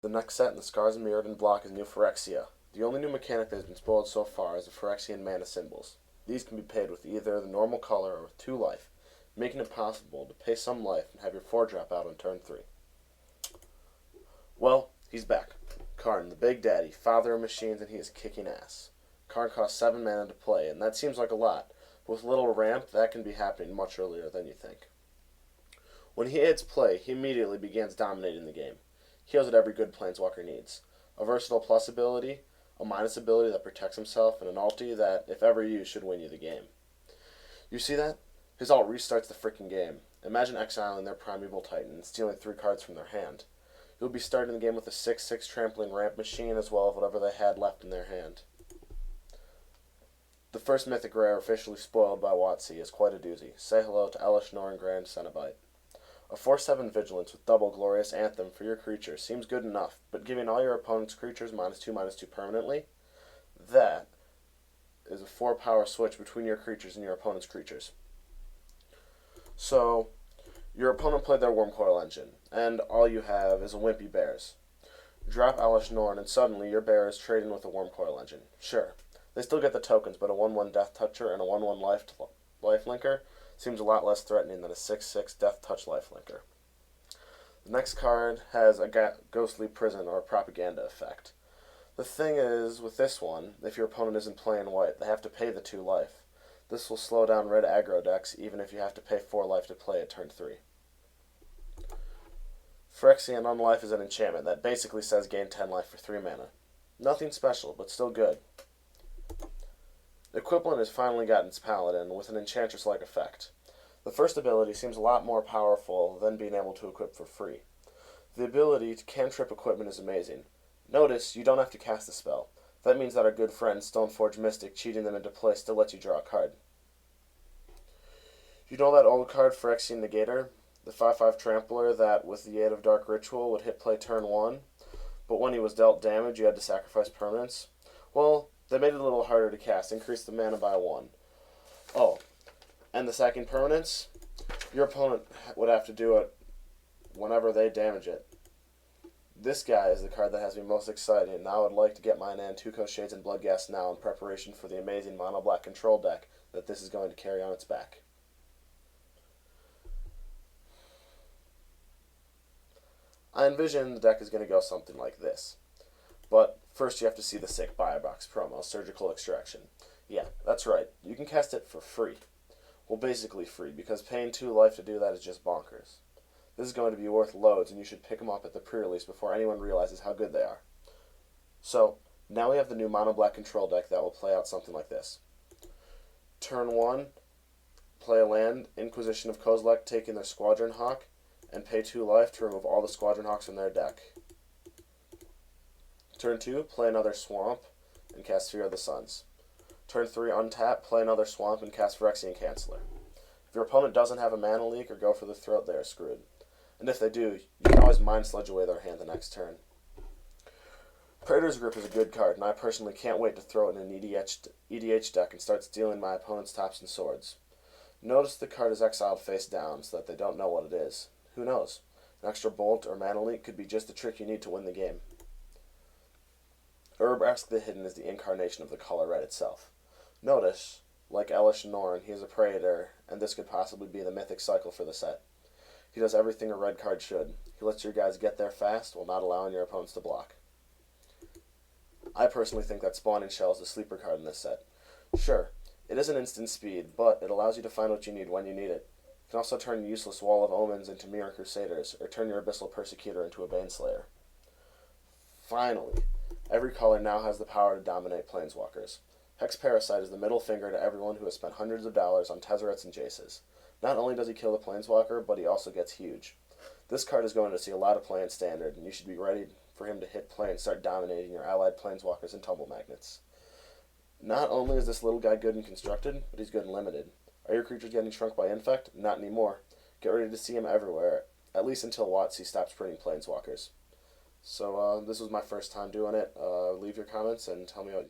The next set in the Scars and Mirrodin block is new Phyrexia. The only new mechanic that has been spoiled so far is the Phyrexian mana symbols. These can be paid with either the normal color or with 2 life, making it possible to pay some life and have your 4 drop out on turn 3. Well, he's back. Karn, the Big Daddy, father of machines, and he is kicking ass. Karn costs 7 mana to play, and that seems like a lot, but with a little ramp, that can be happening much earlier than you think. When he hits play, he immediately begins dominating the game. He has what every good planeswalker needs. A versatile plus ability, a minus ability that protects himself, and an ulti that, if ever used, should win you the game. You see that? His ult restarts the freaking game. Imagine exiling their Primeval Titan and stealing 3 cards from their hand. You'll be starting the game with a 6/6 trampling ramp machine as well as whatever they had left in their hand. The first mythic rare officially spoiled by WotC is quite a doozy. Say hello to Elish Norn Grand Cenobite. A 4/7 Vigilance with double Glorious Anthem for your creature seems good enough, but giving all your opponent's creatures -2/-2 permanently? That is a 4 power switch between your creatures and your opponent's creatures. So, your opponent played their Wormcoil Engine, and all you have is a Wimpy Bears. Drop Elish Norn, and suddenly your bear is trading with a Wormcoil Engine. Sure, they still get the tokens, but a 1/1 Death Toucher and a 1/1 Lifelinker seems a lot less threatening than a 6/6 Death Touch Lifelinker. The next card has a Ghostly Prison or Propaganda effect. The thing is, with this one, if your opponent isn't playing white, they have to pay the 2 life. This will slow down red aggro decks even if you have to pay 4 life to play at turn 3. Phyrexian Unlife is an enchantment that basically says gain 10 life for 3 mana. Nothing special, but still good. Equivalent has finally gotten its paladin with an enchantress-like effect. The first ability seems a lot more powerful than being able to equip for free. The ability to cantrip equipment is amazing. Notice, you don't have to cast a spell. That means that our good friend Stoneforge Mystic cheating them into play still lets you draw a card. You know that old card Phyrexian Negator? The 5/5 Trampler that, with the aid of Dark Ritual, would hit play turn 1, but when he was dealt damage you had to sacrifice permanents? Well, they made it a little harder to cast, increased the mana by 1. Oh, and the sacking permanents? Your opponent would have to do it whenever they damage it. This guy is the card that has me most excited, and I would like to get my Nantuko Shades and Bloodghast now in preparation for the amazing mono black control deck that this is going to carry on its back. I envision the deck is going to go something like this. But first you have to see the sick buy box promo, Surgical Extraction. Yeah, that's right, you can cast it for free. Well, basically free, because paying 2 life to do that is just bonkers. This is going to be worth loads, and you should pick them up at the pre-release before anyone realizes how good they are. So, now we have the new mono black control deck that will play out something like this. Turn 1, play a land, Inquisition of Kozilek taking their Squadron Hawk, and pay 2 life to remove all the Squadron Hawks from their deck. Turn 2, play another Swamp, and cast Fear of the Suns. Turn 3, untap, play another Swamp, and cast Phyrexian Canceller. If your opponent doesn't have a mana leak or go for the throat, they are screwed. And if they do, you can always Mind Sludge away their hand the next turn. Praetor's Grip is a good card, and I personally can't wait to throw it in an EDH deck and start stealing my opponent's tops and swords. Notice the card is exiled face down so that they don't know what it is. Who knows? An extra bolt or mana leak could be just the trick you need to win the game. Urabrask the Hidden is the incarnation of the color red itself. Notice, like Elish Norn, he is a Praetor, and this could possibly be the mythic cycle for the set. He does everything a red card should. He lets your guys get there fast while not allowing your opponents to block. I personally think that Spawning Shell is the sleeper card in this set. Sure, it isn't instant speed, but it allows you to find what you need when you need it. You can also turn useless Wall of Omens into Mirror Crusaders, or turn your Abyssal Persecutor into a Baneslayer. Finally, every color now has the power to dominate Planeswalkers. Hex Parasite is the middle finger to everyone who has spent hundreds of dollars on Tezzerets and Jaces. Not only does he kill the Planeswalker, but he also gets huge. This card is going to see a lot of play in Standard, and you should be ready for him to hit play and start dominating your allied Planeswalkers and Tumble Magnets. Not only is this little guy good and constructed, but he's good and limited. Are your creatures getting shrunk by Infect? Not anymore. Get ready to see him everywhere, at least until WotC stops printing Planeswalkers. So this was my first time doing it. Leave your comments and tell me what